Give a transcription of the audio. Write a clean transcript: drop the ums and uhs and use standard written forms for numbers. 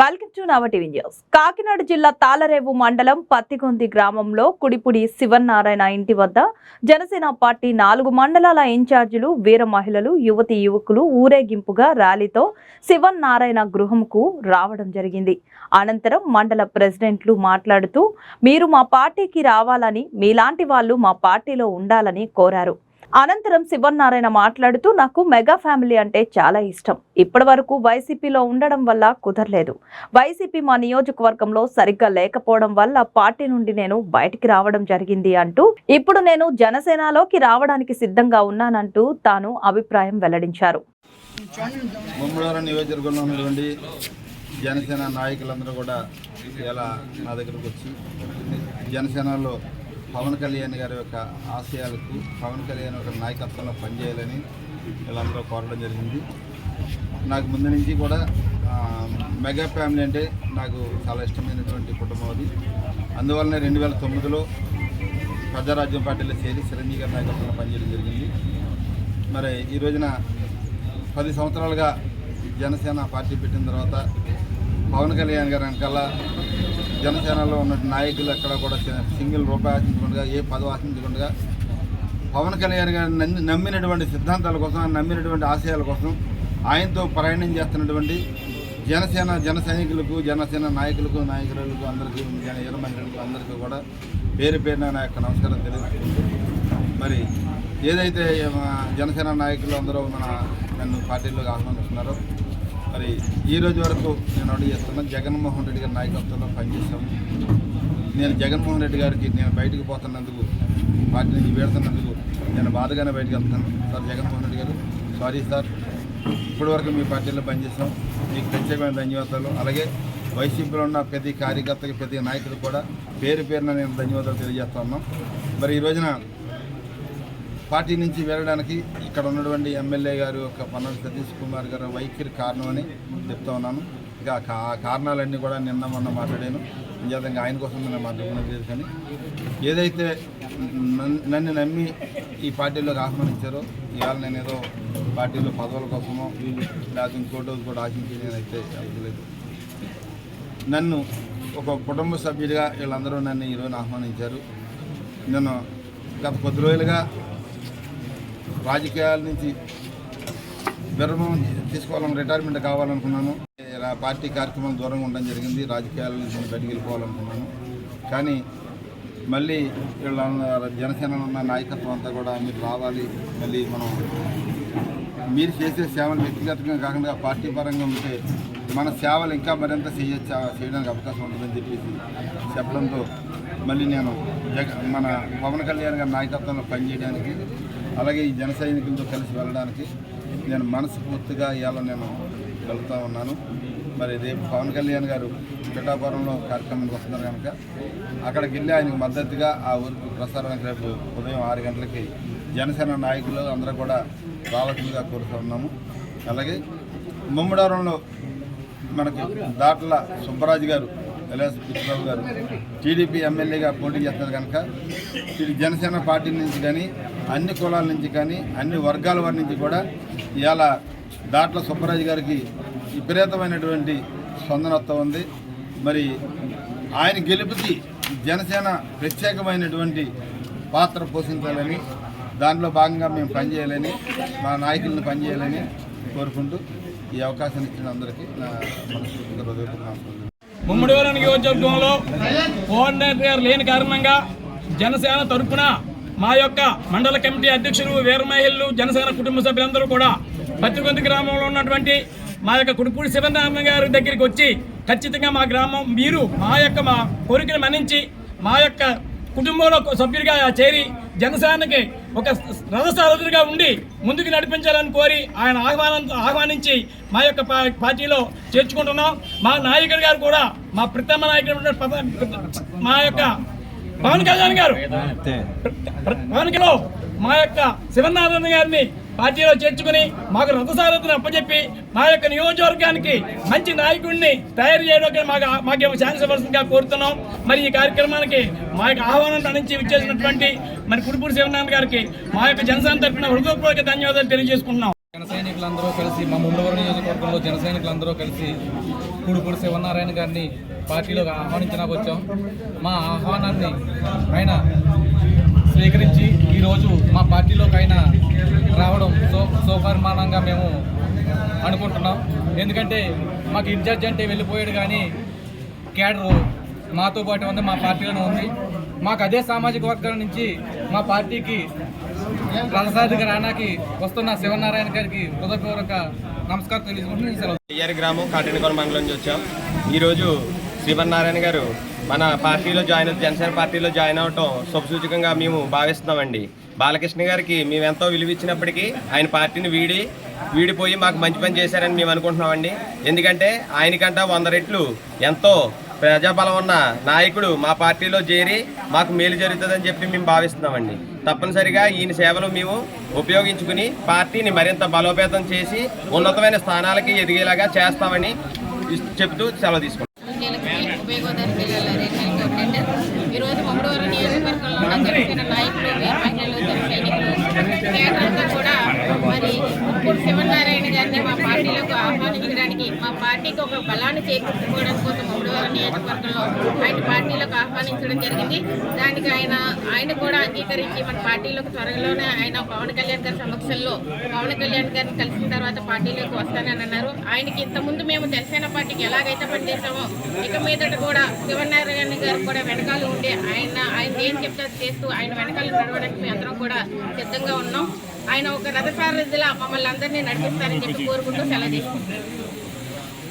Welcome to నవ TV news. Kakinada జిల్లా తాళరేవు మండలం పత్తిగొంది గ్రామంలో కుడిపుడి శివనారాయణ ఇంటి వద్ద జనసేన పార్టీ 4 మండలాల ఇన్ఛార్జీలు, వీర మహిళలు, యువతి యువకులు ఊరేగింపుగా ర్యాలీతో శివనారాయణ గృహంకు రావడం జరిగింది. అనంతరం మండల ప్రెసిడెంట్లు మాట్లాడుతూ మీరు మా పార్టీకి రావాలని, మీలాంటి వాళ్ళు మా పార్టీలో ఉండాలని కోరారు. అనంతరం శివనారాయణ మాట్లాడుతూ నాకు మెగా ఫ్యామిలీ అంటే చాలా ఇష్టం. ఇప్పటి వరకు వైసీపీలో ఉండడం వల్ల కుదరలేదు. వైసీపీ మా నియోజకవర్గంలో సరిగ్గా లేకపోవడం వల్ల పార్టీ నుండి నేను బయటికి రావడం జరిగింది అంటూ ఇప్పుడు నేను జనసేనలోకి రావడానికి సిద్ధంగా ఉన్నానంటూ తాను అభిప్రాయం వెల్లడించారు. జనసేన నాయకులందరూ కూడా ఇలా నా దగ్గరకు వచ్చి జనసేనలో పవన్ కళ్యాణ్ గారి యొక్క ఆశయాలకు, పవన్ కళ్యాణ్ యొక్క నాయకత్వంలో పనిచేయాలని వీళ్ళందరూ కోరడం జరిగింది. నాకు ముందు నుంచి కూడా మెగా ఫ్యామిలీ అంటే నాకు చాలా ఇష్టమైనటువంటి కుటుంబం అది. అందువల్లనే 2009లో ప్రజారాజ్యం పార్టీలో చేరి చిరంజీవి గారి నాయకత్వంలో పనిచేయడం జరిగింది. మరి ఈ రోజున 10 సంవత్సరాలుగా జనసేన పార్టీ పెట్టిన తర్వాత పవన్ కళ్యాణ్ గారి వెనకాల జనసేనలో ఉన్న నాయకులు ఎక్కడ కూడా సింగిల్ రూపాయి ఆశించకుండా, ఏ పదవి ఆశించకుండా పవన్ కళ్యాణ్ గారిని నమ్మినటువంటి సిద్ధాంతాల కోసం, నమ్మినటువంటి ఆశయాల కోసం ఆయనతో ప్రయాణం చేస్తున్నటువంటి జన సైనికులకు, జనసేన నాయకులకు, నాయకులకు అందరికీ, వీర మహిళలకు అందరికీ కూడా పేరు పేరున నా యొక్క నమస్కారం తెలియజేసుకుంటూ, మరి ఏదైతే జనసేన నాయకులు అందరూ నన్ను పార్టీలోకి ఆహ్వానిస్తున్నారో, మరి ఈ రోజు వరకు నేను అడుగు చేస్తున్నాను. జగన్మోహన్ రెడ్డి గారి నాయకత్వంలో పనిచేస్తాను. నేను జగన్మోహన్ రెడ్డి గారికి నేను బయటకు పోతున్నందుకు, పార్టీ నుంచి పెడుతున్నందుకు నేను బాధగానే బయటకు వెళ్తున్నాను. సార్ జగన్మోహన్ రెడ్డి గారు, సారీ సార్, ఇప్పటివరకు మీ పార్టీలో పనిచేస్తాం, మీకు ప్రత్యేకమైన ధన్యవాదాలు. అలాగే వైసీపీలో ఉన్న ప్రతి కార్యకర్తకి, ప్రతి నాయకుడు కూడా పేరు పేరున నేను ధన్యవాదాలు తెలియజేస్తా ఉన్నాం. మరి ఈ రోజున పార్టీ నుంచి వెళ్ళడానికి ఇక్కడ ఉన్నటువంటి ఎమ్మెల్యే గారు ఒక పన్నోటి సతీష్ కుమార్ గారు వైఖరి కారణమని చెప్తా ఉన్నాను. ఇక ఆ కారణాలన్నీ కూడా నిన్న మొన్న మాట్లాడాను. నిజంగా ఆయన కోసం నేను మాట్లాడుకున్నది. కానీ ఏదైతే నన్ను నమ్మి ఈ పార్టీలోకి ఆహ్వానించారో, ఇవాళ నేను ఏదో పార్టీలో పదవుల కోసమో లేకపోతే ఇంకోటి కూడా ఆశించి నేనైతే వెళ్ళలేదు. నన్ను ఒక కుటుంబ సభ్యుడిగా వీళ్ళందరూ నన్ను ఈరోజు ఆహ్వానించారు. నేను గత 10 రోజులుగా రాజకీయాల నుంచి విరమణ తీసుకోవాలని, రిటైర్మెంట్ కావాలనుకున్నాను. పార్టీ కార్యక్రమం దూరంగా ఉండడం జరిగింది. రాజకీయాల నుంచి బయటికి వెళ్ళిపోవాలనుకున్నాను. కానీ మళ్ళీ వీళ్ళ జనసేనలో ఉన్న నాయకత్వం అంతా కూడా మీరు రావాలి, మళ్ళీ మనం మీరు చేసే సేవలు వ్యక్తిగతంగా కాకుండా పార్టీ పరంగా ఉంటే మన సేవలు ఇంకా మరింత చేయడానికి అవకాశం ఉంటుందని చెప్పేసి చెప్పడంతో మళ్ళీ నేను మన పవన్ కళ్యాణ్ గారి నాయకత్వంలో పనిచేయడానికి, అలాగే ఈ జన సైనికులతో కలిసి వెళ్ళడానికి నేను మనస్ఫూర్తిగా ఇవాళ నేను వెళ్తూ ఉన్నాను. మరి రేపు పవన్ కళ్యాణ్ గారు పిఠాపురంలో కార్యక్రమానికి వస్తున్నారు కనుక అక్కడికి వెళ్ళి ఆయనకు మద్దతుగా ఆ ఊరికి ప్రసారానికి రేపు ఉదయం 6 గంటలకి జనసేన నాయకులు అందరూ కూడా రావాల్సిందిగా కోరుతూ ఉన్నాము. అలాగే ముమ్మడవరంలో మనకి దాట్ల సుబ్బరాజు గారు, ఎల్ఎస్ పిచ్చిబాబు గారు టీడీపీ ఎమ్మెల్యేగా పోటీ చేస్తారు కనుక ఇది జనసేన పార్టీ నుంచి కానీ, అన్ని కులాల నుంచి కానీ, అన్ని వర్గాల వారి నుంచి కూడా ఇవాళ దాట్ల సుబ్బరాజు గారికి విపరీతమైనటువంటి స్పందనత్వం ఉంది. మరి ఆయన గెలుపుకి జనసేన ప్రత్యేకమైనటువంటి పాత్ర పోషించాలని, దాంట్లో భాగంగా మేము పనిచేయాలని, మా నాయకులను పనిచేయాలని కోరుకుంటూ ఈ అవకాశం ఇచ్చిన అందరికీ నా మనస్ఫూర్తిగా హృదయపూర్వక ముమ్మడివరం నియోజకవర్గంలో కోఆర్డినేటర్ గారు లేని కారణంగా జనసేన తరఫున మా యొక్క మండల కమిటీ అధ్యక్షులు, వీర మహిళలు, జనసేన కుటుంబ సభ్యులందరూ కూడా పత్తిగొంది గ్రామంలో ఉన్నటువంటి మా యొక్క కుడిపూడి శివనారాయణ గారి దగ్గరికి వచ్చి ఖచ్చితంగా మా గ్రామం మీరు మా కోరికను మన్నించి మా యొక్క కుటుంబంలో సభ్యుడిగా చేరి జనసేనకి ఒక రథసారథుడిగా ఉండి ముందుకు నడిపించాలని కోరి ఆయన ఆహ్వానించి మా యొక్క పార్టీలో చేర్చుకుంటున్నాం. మా నాయకుడు గారు కూడా, మా ప్రథమ నాయకుడు మా యొక్క పవన్ కళ్యాణ్ గారు, మా యొక్క శివనారాయణ గారిని పార్టీలో చేర్చుకుని మాకు రథసారథిని అప్పచెప్పి మా యొక్క నియోజకవర్గానికి మంచి నాయకుడిని తయారు చేయడానికి మాకు ఛాన్స్ ఇవ్వాల్సిందిగా కోరుతున్నాం. మరి ఈ కార్యక్రమానికి మా యొక్క ఆహ్వానం నుంచి ఇచ్చేసినటువంటి మరి కుడిపూడి శివనారాయణ గారికి మా యొక్క జనసేన తరఫున హృదయపూర్వక ధన్యవాదాలు తెలియజేసుకుంటున్నాం. జన సైనికులందరూ కలిసి మా ముండవరం నియోజకవర్గంలో జన సైనికులందరూ కలిసి కుడుపూడి శివనారాయణ గారిని పార్టీలోకి ఆహ్వానించడానికి వచ్చాం. మా ఆహ్వానాన్ని ఆయన స్వీకరించి ఈరోజు మా పార్టీలోకి ఆయన రావడం సౌపరిమాణంగా మేము అనుకుంటున్నాం. ఎందుకంటే మాకు ఇన్ఛార్జ్ అంటే వెళ్ళిపోయాడు, కానీ క్యాడరు మాతో పాటు ఉంది, మా పార్టీలోనే ఉంది. మాకు అదే సామాజిక వర్గాల నుంచి మా పార్టీకి రథసారథిగా రావడానికి వస్తున్న శివనారాయణ గారికి హృదయపూర్వక నమస్కారం తెలియజేసుకుంటున్నాను. అయ్యారి గ్రామం కాటినకొండ మండలం నుంచి వచ్చాం. ఈరోజు శివనారాయణ గారు మన పార్టీలో జనసేన పార్టీలో జాయిన్ అవటం శుభసూచకంగా మేము భావిస్తున్నామండి. బాలకృష్ణ గారికి మేము ఎంతో విలువిచ్చినప్పటికీ ఆయన పార్టీని వీడిపోయి మాకు మంచి పని చేశారని మేము అనుకుంటున్నామండి. ఎందుకంటే ఆయనకంటా 100 రెట్లు ఎంతో ప్రజాబలం ఉన్న నాయకుడు మా పార్టీలో చేరి మాకు మేలు జరుగుతుందని చెప్పి మేము భావిస్తున్నామండి. తప్పనిసరిగా ఈయన సేవలు మేము ఉపయోగించుకుని పార్టీని మరింత బలోపేతం చేసి ఉన్నతమైన స్థానాలకి ఎదిగేలాగా చేస్తామని చెబుతూ సెలవు తీసుకుంటాం. ఉభయగోదావరి జిల్లాలో ఈరోజు మంగళవారం నియోజకవర్గంలో జనసేన నాయకులు, మహిళలు, జన సైనికులు కేటర్తో కూడా మరి ఇప్పుడు శివనారాయణ గారిని మా పార్టీలోకి ఆహ్వానించడానికి, మా పార్టీకి ఒక బలాన్ని చేకూర్చుకోవడం కోసం మంగళవారం నియోజకవర్గంలో ఆయన పార్టీలోకి ఆహ్వానించడం జరిగింది. దానికి ఆయన కూడా అంగీకరించి మన పార్టీలోకి త్వరలోనే ఆయన పవన్ కళ్యాణ్ గారి సమక్షంలో పవన్ కళ్యాణ్ గారిని కలిసిన తర్వాత పార్టీలోకి వస్తానని అన్నారు. ఆయనకి ఇంతకుముందు మేము జనసేన పార్టీకి ఎలాగైతే పనిచేసామో ఇక మీదట కూడా శివనారాయణ గారు కూడా వెనకాల ఉండి ఆయన ఏం చెప్తే చేస్తూ ఆయన వెనకాల నడవడానికి మేము అందరం కూడా సిద్ధంగా ఉన్నాం. ఆయన ఒక రథసారథిలా మమ్మల్ని అందరినీ నడిపిస్తారని చెప్పి కోరుకుంటూ సెలవు తీసుకుంటాం.